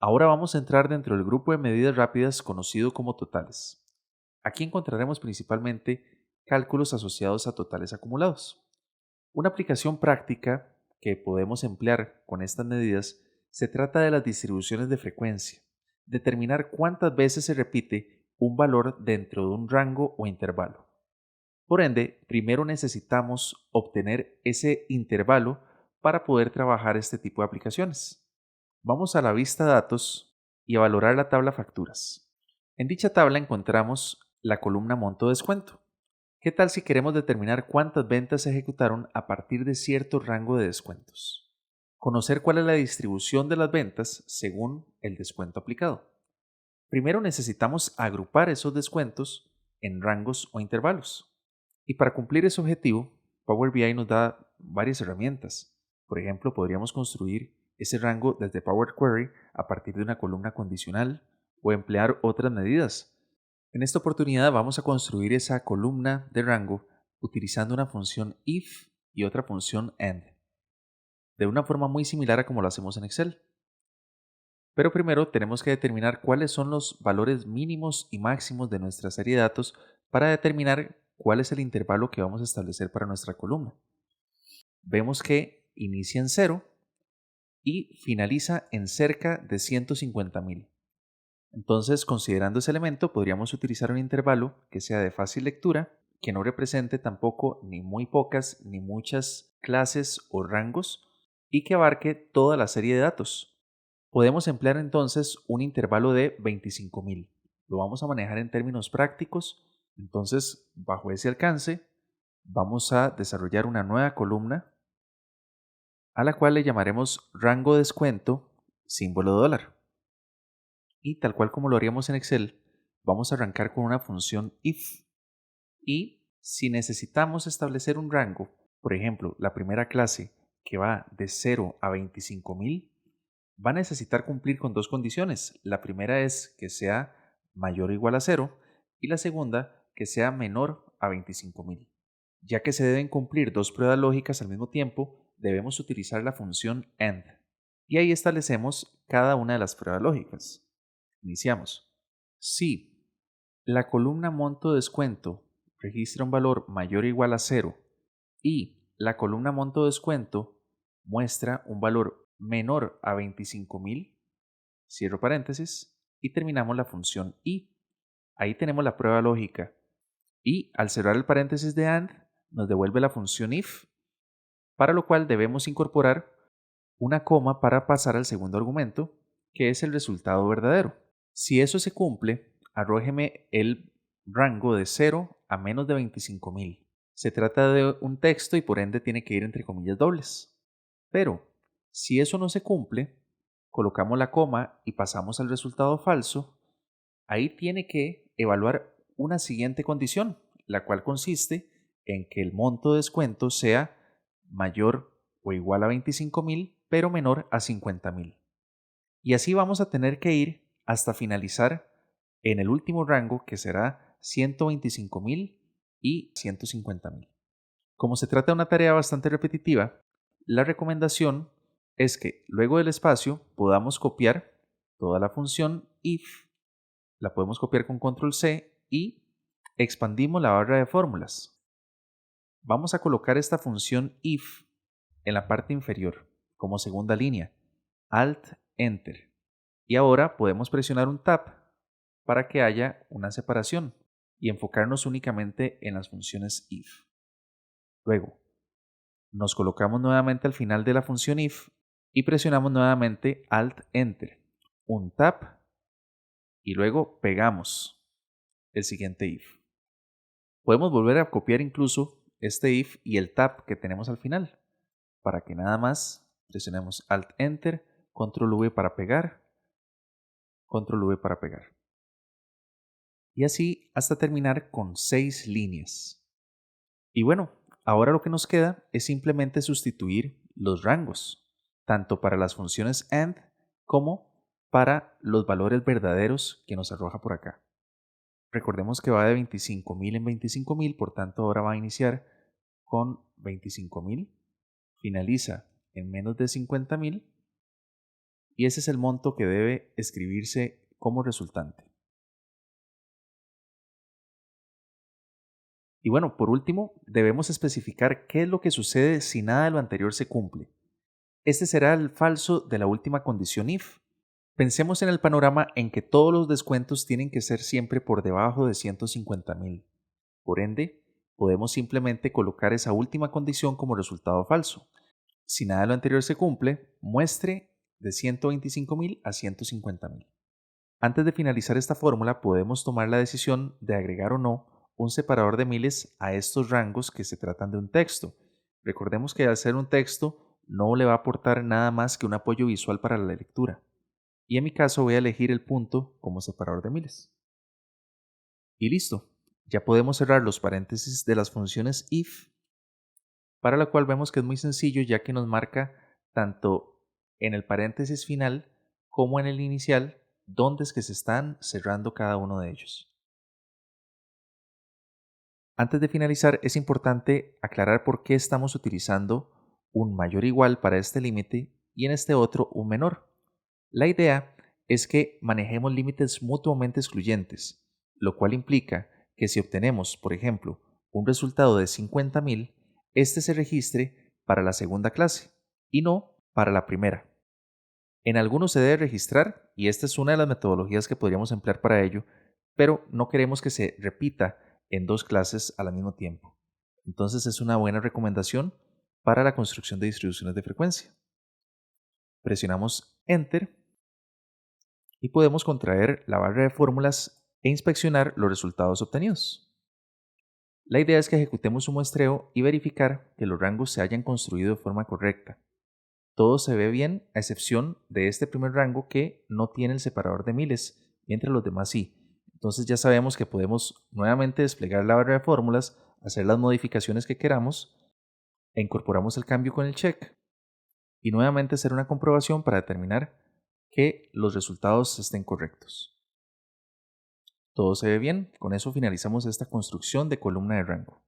Ahora vamos a entrar dentro del grupo de medidas rápidas conocido como totales. Aquí encontraremos principalmente cálculos asociados a totales acumulados. Una aplicación práctica que podemos emplear con estas medidas se trata de las distribuciones de frecuencia, determinar cuántas veces se repite un valor dentro de un rango o intervalo. Por ende, primero necesitamos obtener ese intervalo para poder trabajar este tipo de aplicaciones. Vamos a la vista datos y a valorar la tabla facturas. En dicha tabla encontramos la columna monto descuento. ¿Qué tal si queremos determinar cuántas ventas se ejecutaron a partir de cierto rango de descuentos? Conocer cuál es la distribución de las ventas según el descuento aplicado. Primero necesitamos agrupar esos descuentos en rangos o intervalos. Y para cumplir ese objetivo, Power BI nos da varias herramientas. Por ejemplo, podríamos construir ese rango desde Power Query a partir de una columna condicional o emplear otras medidas. En esta oportunidad vamos a construir esa columna de rango utilizando una función if y otra función and, de una forma muy similar a como lo hacemos en Excel. Pero primero tenemos que determinar cuáles son los valores mínimos y máximos de nuestra serie de datos para determinar cuál es el intervalo que vamos a establecer para nuestra columna. Vemos que inicia en 0 y finaliza en cerca de 150.000. Entonces, considerando ese elemento, podríamos utilizar un intervalo que sea de fácil lectura, que no represente tampoco ni muy pocas ni muchas clases o rangos y que abarque toda la serie de datos. Podemos emplear entonces un intervalo de 25.000. Lo vamos a manejar en términos prácticos. Entonces, bajo ese alcance, vamos a desarrollar una nueva columna a la cual le llamaremos rango descuento símbolo dólar. Y tal cual como lo haríamos en Excel, vamos a arrancar con una función if. Y si necesitamos establecer un rango, por ejemplo, la primera clase que va de 0 a 25.000, va a necesitar cumplir con dos condiciones. La primera es que sea mayor o igual a 0 y la segunda que sea menor a 25.000. Ya que se deben cumplir dos pruebas lógicas al mismo tiempo, debemos utilizar la función AND. Y ahí establecemos cada una de las pruebas lógicas. Iniciamos. Si la columna monto descuento registra un valor mayor o igual a 0 y la columna monto descuento muestra un valor menor a 25.000, cierro paréntesis y terminamos la función y. Ahí tenemos la prueba lógica y al cerrar el paréntesis de AND nos devuelve la función if, para lo cual debemos incorporar una coma para pasar al segundo argumento, que es el resultado verdadero. Si eso se cumple, arrójeme el rango de 0 a menos de 25.000. Se trata de un texto y por ende tiene que ir entre comillas dobles. Pero, si eso no se cumple, colocamos la coma y pasamos al resultado falso, ahí tiene que evaluar una siguiente condición, la cual consiste en que el monto de descuento sea mayor o igual a 25.000, pero menor a 50.000. Y así vamos a tener que ir hasta finalizar en el último rango, que será 125.000 y 150.000. Como se trata de una tarea bastante repetitiva, la recomendación es que luego del espacio podamos copiar toda la función if, la podemos copiar con control C y expandimos la barra de fórmulas. Vamos a colocar esta función if en la parte inferior como segunda línea, Alt Enter. Y ahora podemos presionar un Tab para que haya una separación y enfocarnos únicamente en las funciones if. Luego, nos colocamos nuevamente al final de la función if y presionamos nuevamente Alt Enter, un Tab y luego pegamos el siguiente if. Podemos volver a copiar incluso este if y el tab que tenemos al final, para que nada más presionemos Alt Enter, Control V para pegar, Control V para pegar. Y así hasta terminar con 6 líneas. Y bueno, ahora lo que nos queda es simplemente sustituir los rangos, tanto para las funciones AND como para los valores verdaderos que nos arroja por acá. Recordemos que va de 25.000 en 25.000, por tanto ahora va a iniciar con 25.000, finaliza en menos de 50.000 y ese es el monto que debe escribirse como resultante. Y bueno, por último, debemos especificar qué es lo que sucede si nada de lo anterior se cumple. Este será el falso de la última condición if. Pensemos en el panorama en que todos los descuentos tienen que ser siempre por debajo de 150,000. Por ende, podemos simplemente colocar esa última condición como resultado falso. Si nada de lo anterior se cumple, muestre de 125,000 a 150,000. Antes de finalizar esta fórmula, podemos tomar la decisión de agregar o no un separador de miles a estos rangos que se tratan de un texto. Recordemos que al ser un texto no le va a aportar nada más que un apoyo visual para la lectura. Y en mi caso voy a elegir el punto como separador de miles. Y listo. Ya podemos cerrar los paréntesis de las funciones if, para la cual vemos que es muy sencillo ya que nos marca tanto en el paréntesis final como en el inicial dónde es que se están cerrando cada uno de ellos. Antes de finalizar, es importante aclarar por qué estamos utilizando un mayor igual para este límite y en este otro un menor. La idea es que manejemos límites mutuamente excluyentes, lo cual implica que si obtenemos, por ejemplo, un resultado de 50,000, este se registre para la segunda clase y no para la primera. En algunos se debe registrar, y esta es una de las metodologías que podríamos emplear para ello, pero no queremos que se repita en dos clases al mismo tiempo. Entonces es una buena recomendación para la construcción de distribuciones de frecuencia. Presionamos Enter y podemos contraer la barra de fórmulas e inspeccionar los resultados obtenidos. La idea es que ejecutemos un muestreo y verificar que los rangos se hayan construido de forma correcta. Todo se ve bien a excepción de este primer rango que no tiene el separador de miles, mientras los demás sí. Entonces ya sabemos que podemos nuevamente desplegar la barra de fórmulas, hacer las modificaciones que queramos e incorporamos el cambio con el check y nuevamente hacer una comprobación para determinar que los resultados estén correctos. Todo se ve bien, con eso finalizamos esta construcción de columna de rango.